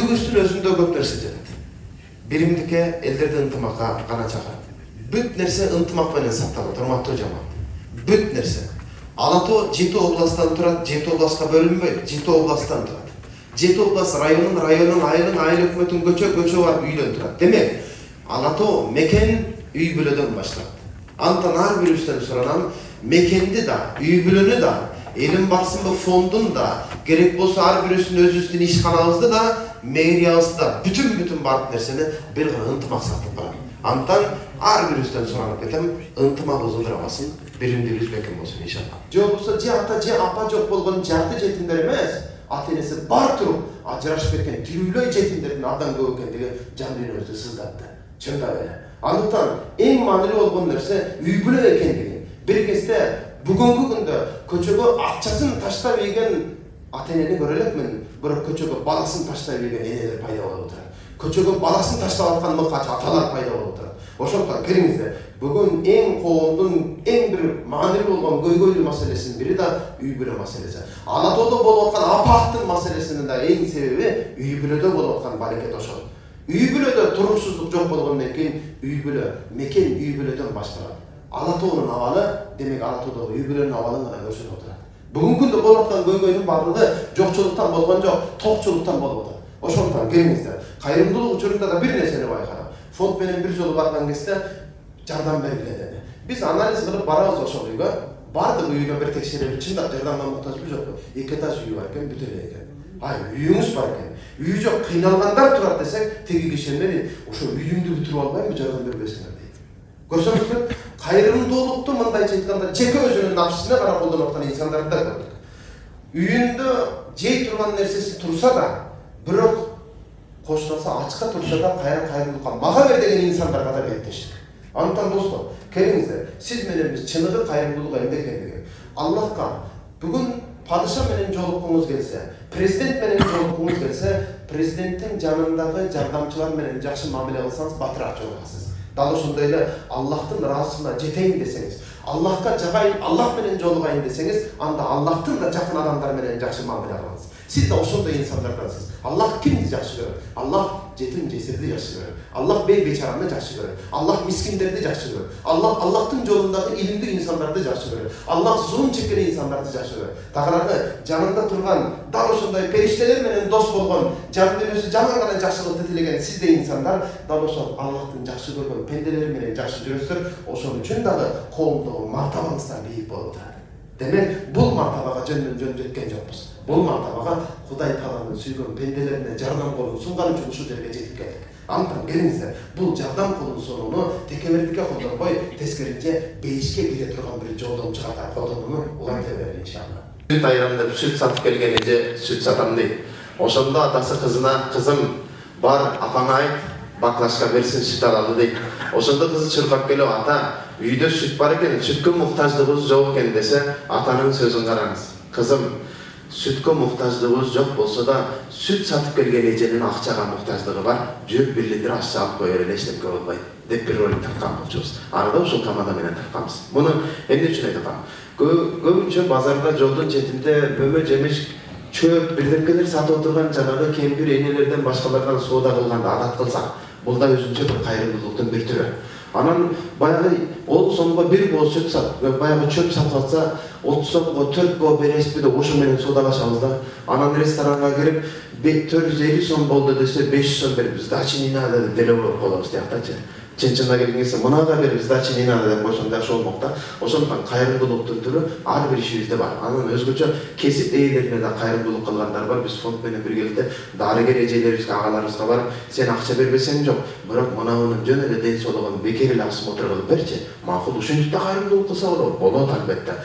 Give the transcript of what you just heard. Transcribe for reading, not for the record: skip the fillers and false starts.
Көбүбүздүн өзүндө көп нерсе жатат. Биримдикке элдерди ынтымакка гана чакырат. Бүт нерсе ынтымак менен сакталат, урматтуу жамаат. Бүт нерсе. Ала Тоо 7 областтан турат, 7 областка бөлүнбөйт, 7 областтан турат. 7 област районун, айыл өкмөтүн көчө барып үйдөн турат. Демек, Ала Тоо мекен үй бүлөдөн башталат. Антан ар бирибизден суранам, мекенди да, үй бүлөнү да, элим барсынбы фондун да, керек болсо ар бирибиздин өзүбүздүн ишканабызды да, мэриябызды да, бүтүн барып нерсени бир гана ынтымак сактап барат. Антан ар бирибизден суранып кетем, ынтымак узулдурабасын, биримдигибиз бекем болсун иншалла. Же болбосо же ата же апа жок болгон жарты жетимдер эмес, ата энеси бар туруп ажырашып кеткен тирүүлөй жетимдердин абдан көп экендиги жан дүйнөбүздү сыздатты. Чындап эле. Андыктан эң маанилүү болгон нерсе үй бүлө экендиги. Бир кезде бүгүнкү күндө көчөгө акчасын таштап ийген ата энени көрө элекмин, бирок көчөгө баласын таштап ийген энелер пайда болуп атат. Көчөгө баласын таштап аткан мыкач аталар пайда болуп атат. Ошондуктан келиңиздер, бүгүн эң коомдун эң бир маанилүү болгон көйгөйлүү маселесинин бири да үй бүлө маселеси. Ала Тоодо болуп аткан апаттын маселесинин да эң себеби үй бүлөдө болуп аткан баракет ошол. Үй бүлөдө туруксуздук жок болгондон кийин үй бүлө, мекен үй бүлөдөн башталат. Ала Тоонун абалы, демек Ала Тоодогу үй бүлөнүн абалын гана көрсөтүп атат. Бүгүнкү күндө болуп аткан көйгөйдүн баардыгы жокчулуктан болгон жок, токчулуктан болуп атат. Ошондуктан келиңиздер, кайрымдуулук учурунда да бир нерсени байкадым. Фонд менен бир жолу барган кезде жардам бергиле деди. Биз анализ кылып барабыз ошол үйгө. Бардык үйгө бир текшерели, чындап жардамга муктажбы жокпу? 2 этаж үй бар экен, бүтө эле экен. Үйүңүз бар экен. Үй жок, кыйналгандар турат десек, теги киши эмне ошо үйүңдү бүтүрүп албайбы, жардам бербесиңер дейт. Көрсөңүздөр, кайрымдуулукту мындайча айтканда жеке өзүнүн напсысына кара колдонуп аткан инсандарды да көрдүк. Үйүндө жей турган нерсеси турса да, бирок кошунасы ачка турса да кайрымдуулукка мага бер деген инсандарга да беттештик. Андыктан достор, келиңиздер, сиз менен биз чыныгы кайрымдуулук эмне экендиги, Аллахка бүгүн падыша менен жолуккуңуз келсе, президент менен жолуккуңуз келсе, президенттин жанындагы жардамчылар менен жакшы мамиле кылсаңыз батыраак жолугасыз. Дал ошондой эле Аллахтын ыраазысына жетейин десеңиз, Аллахка жагайын, Аллах менен жолугайын десеңиз, анда Аллахтын да жакын адамдар менен жакшы мамиле кылыңыз. Сиз да ошондой инсандардансыз. Аллах кимди жакшы көрөт? Аллах жетим жесирди жакшы көрөт. Аллах бей бечараны жакшы көрөт. Аллах мискиндерди жакшы көрөт. Аллахтын жолундагы илимдүү инсандарды жакшы көрөт. Аллах зулум чеккен инсандарды жакшы көрөт. Тагыраагы жанында турган дал ошондой периштелер менен дос болгон, жан дүйнөсү жаман гана жакшылыкты тилеген сиздей инсандар дал ошол Аллахтын жакшы көргөн пенделери менен жакшы жүрөсүздөр. Ошон үчүн дагы коомдогу мартабаңыздар бийик болуп атат. Демек, бул мартабага жөн жеткен жокпуз. Бул мартабага Кудай Тааланын сүйгөн пенделерине жардам колун сунган үчүн ушул жерге жетип келдик. Андыктан келиңиздер, бул жардам колун сонуну текебердикке колдонбой, тескерисинче бейишке кире турган бир жолдон чыгата колдонууну уланта берели иншалла. Сүт айрам деп сүт сатып келген эже сүт сатам дейт. Ошондо атасы кызына, кызым бар апаңа айт, баклашка берсин сүт алалы дейт. Ошондо кызы чуркап келип, ата, үйдө сүт бар экен, сүткө муктаждыгыбыз жок экен десе, атанын сөзүн караңыз. Кызым, сүткө муктаждыгыбыз жок болсо да, сүт сатып келген эженин акчага муктаждыгы бар, жүрүп 1 литр аш алып кое берели, эчтеке болбойт деп бир ролик тарткан болчубуз. Арада ушул тамада менен тартканбыз. Муну эмне үчүн айтып атам? Көбүнчө базарда жолдун четинде бөмө жемиш, чөп, бирдекелер сатып отурган жанагы кемпир энелерден башкалардан соода кылганды адат кылсак, бул да өзүнчө бир кайрымдуулуктун бир түрү. Анан баягы 10 сомго 1 боо сүт сатып, баягы чөп сатып атса, 30 сомго 4 боо бересизби деп ошо менен соодалашабыз да. Анан ресторанга кирип 450 сом болду десе 500 сом берип, сдачи не надо деп деле болуп калабыз тияктачы. Чын-чынына келгенде мынага берип сдачи не надо деп койсоң жакшы болмок да. Ошондуктан кайрымдуулуктун түрү ар бир ишибизде бар. Анан өзгөчө кесип ээлерине да кайрымдуулук кылгандар бар. Биз фонд менен биргеликте дарыгер эжелерибизге, агаларыбызга барып, сен акча бербесең жок, бирок мынанын жөн эле ден соолугун бекер эле асып отуруп берчи. Макул, ушинтип да кайрымдуулук кылса болот. Болот албетте.